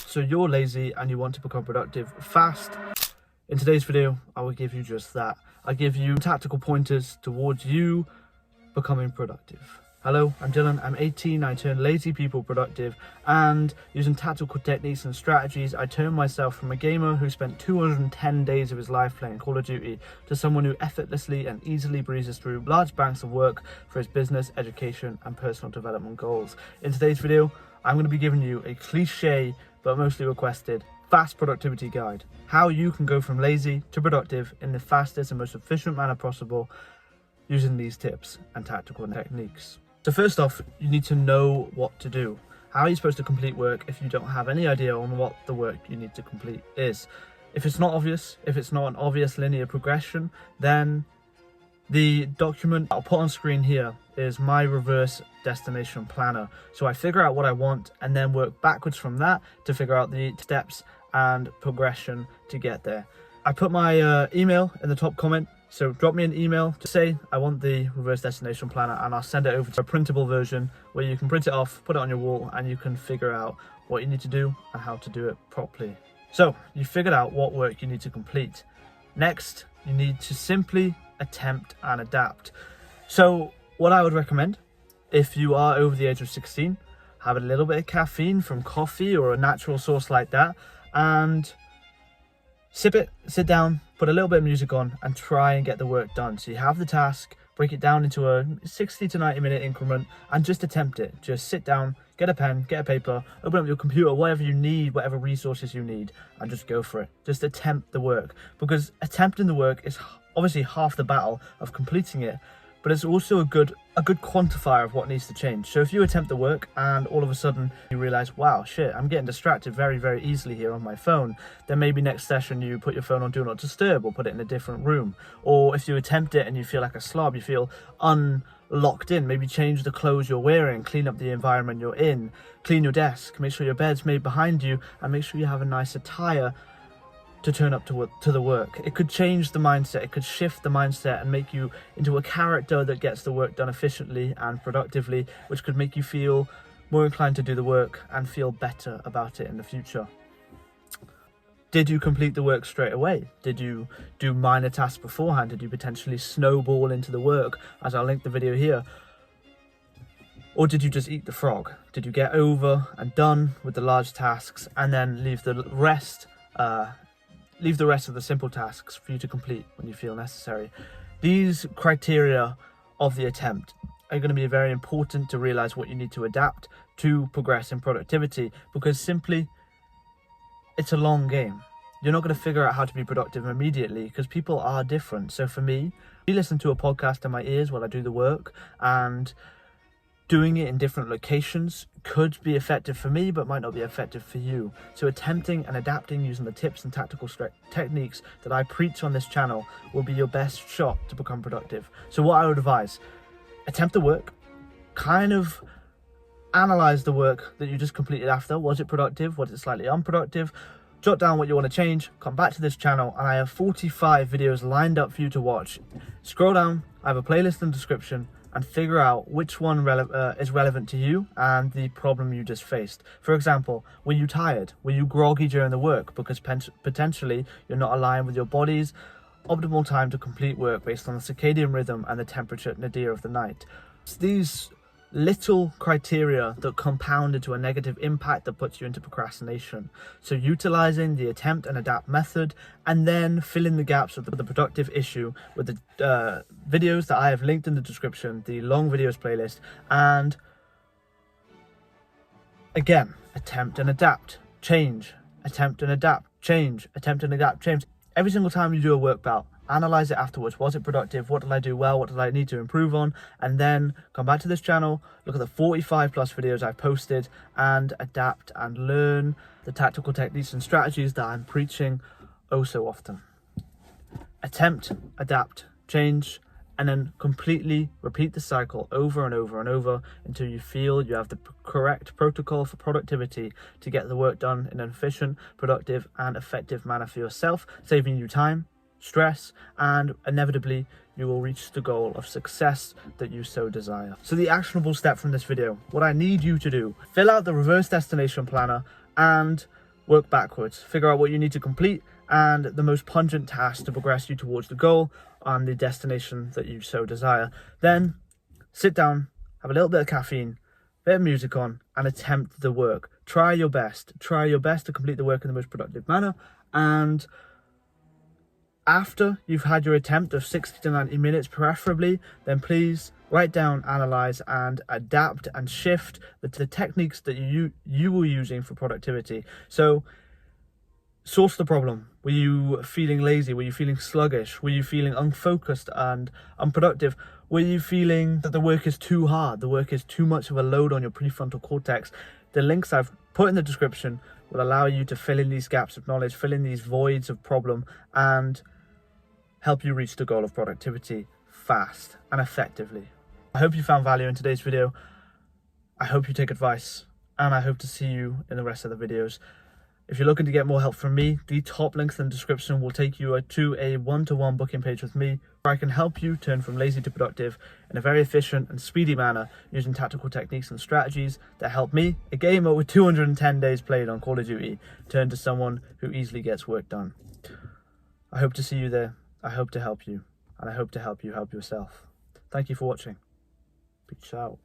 So you're lazy and you want to become productive fast. In today's video, I will give you just that. I give you tactical pointers towards you becoming productive. Hello, I'm Dylan, I'm 18, I turn lazy people productive, and using tactical techniques and strategies, I turn myself from a gamer who spent 210 days of his life playing Call of Duty to someone who effortlessly and easily breezes through large banks of work for his business, education, and personal development goals. In today's video, I'm going to be giving you a cliche, but mostly requested, fast productivity guide. How you can go from lazy to productive in the fastest and most efficient manner possible using these tips and tactical techniques. So first off, you need to know what to do. How are you supposed to complete work if you don't have any idea on what the work you need to complete is? If it's not obvious, if it's not an obvious linear progression, then the document I'll put on screen here is my reverse destination planner. So I figure out what I want and then work backwards from that to figure out the steps and progression to get there. I put my email in the top comment. So drop me an email to say I want the reverse destination planner and I'll send it over to a printable version where you can print it off, put it on your wall, and you can figure out what you need to do and how to do it properly. So you figured out what work you need to complete. Next, you need to simply attempt and adapt. So what I would recommend, if you are over the age of 16, have a little bit of caffeine from coffee or a natural source like that, and sip it, sit down, put a little bit of music on and try and get the work done. So you have the task, break it down into a 60 to 90 minute increment and just attempt it. Just sit down, get a pen, get a paper, open up your computer, whatever you need, whatever resources you need, and just go for it. Just attempt the work, because attempting the work is obviously half the battle of completing it, but it's also a good quantifier of what needs to change. So if you attempt the work and all of a sudden you realize, wow, shit, I'm getting distracted very, very easily here on my phone, then maybe next session you put your phone on Do Not Disturb or put it in a different room. Or if you attempt it and you feel like a slob, you feel unlocked in, maybe change the clothes you're wearing, clean up the environment you're in, clean your desk, make sure your bed's made behind you, and make sure you have a nice attire to turn up to the work. It could change the mindset, it could shift the mindset and make you into a character that gets the work done efficiently and productively, which could make you feel more inclined to do the work and feel better about it in the future. Did you complete the work straight away? Did you do minor tasks beforehand? Did you potentially snowball into the work, as I'll link the video here? Or did you just eat the frog? Did you get over and done with the large tasks and then leave the rest of the simple tasks for you to complete when you feel necessary? These criteria of the attempt are going to be very important to realize what you need to adapt to progress in productivity, because simply it's a long game. You're not going to figure out how to be productive immediately because people are different. So for me, I listen to a podcast in my ears while I do the work, and doing it in different locations could be effective for me, but might not be effective for you. So attempting and adapting using the tips and tactical techniques that I preach on this channel will be your best shot to become productive. So what I would advise, attempt the work, kind of analyze the work that you just completed after. Was it productive? Was it slightly unproductive? Jot down what you want to change, come back to this channel, and I have 45 videos lined up for you to watch. Scroll down, I have a playlist in the description, and figure out which one is relevant to you and the problem you just faced. For example, were you tired? Were you groggy during the work because potentially you're not aligned with your body's optimal time to complete work based on the circadian rhythm and the temperature nadir of the night? It's these little criteria that compound into a negative impact that puts you into procrastination. So utilizing the attempt and adapt method and then fill in the gaps of the productive issue with the videos that I have linked in the description, the long videos playlist, and again, attempt and adapt, change, attempt and adapt, change, attempt and adapt, change. Every single time you do a work bout, analyze it afterwards. Was it productive? What did I do well? What did I need to improve on? And then come back to this channel, look at the 45 plus videos I've posted, and adapt and learn the tactical techniques and strategies that I'm preaching oh so often. Attempt, adapt, change, and then completely repeat the cycle over and over and over until you feel you have the correct protocol for productivity to get the work done in an efficient, productive, and effective manner for yourself, saving you time, stress, and inevitably you will reach the goal of success that you so desire. So the actionable step from this video, what I need you to do, fill out the reverse destination planner and work backwards. Figure out what you need to complete and the most pungent task to progress you towards the goal and the destination that you so desire. Then sit down, have a little bit of caffeine, bit of music on, and attempt the work. Try your best. Try your best to complete the work in the most productive manner. And after you've had your attempt of 60 to 90 minutes preferably, then please write down, analyze, and adapt and shift the techniques that you were using for productivity. So source the problem. Were you feeling lazy? Were you feeling sluggish? Were you feeling unfocused and unproductive? Were you feeling that the work is too hard? The work is too much of a load on your prefrontal cortex? The links I've put in the description will allow you to fill in these gaps of knowledge, fill in these voids of problem, and help you reach the goal of productivity fast and effectively. I hope you found value in today's video. I hope you take advice, and I hope to see you in the rest of the videos. If you're looking to get more help from me, the top links in the description will take you to a one-to-one booking page with me, where I can help you turn from lazy to productive in a very efficient and speedy manner using tactical techniques and strategies that help me, a gamer with 210 days played on Call of Duty, turn to someone who easily gets work done. I hope to see you there. I hope to help you, and I hope to help you help yourself. Thank you for watching. Peace out.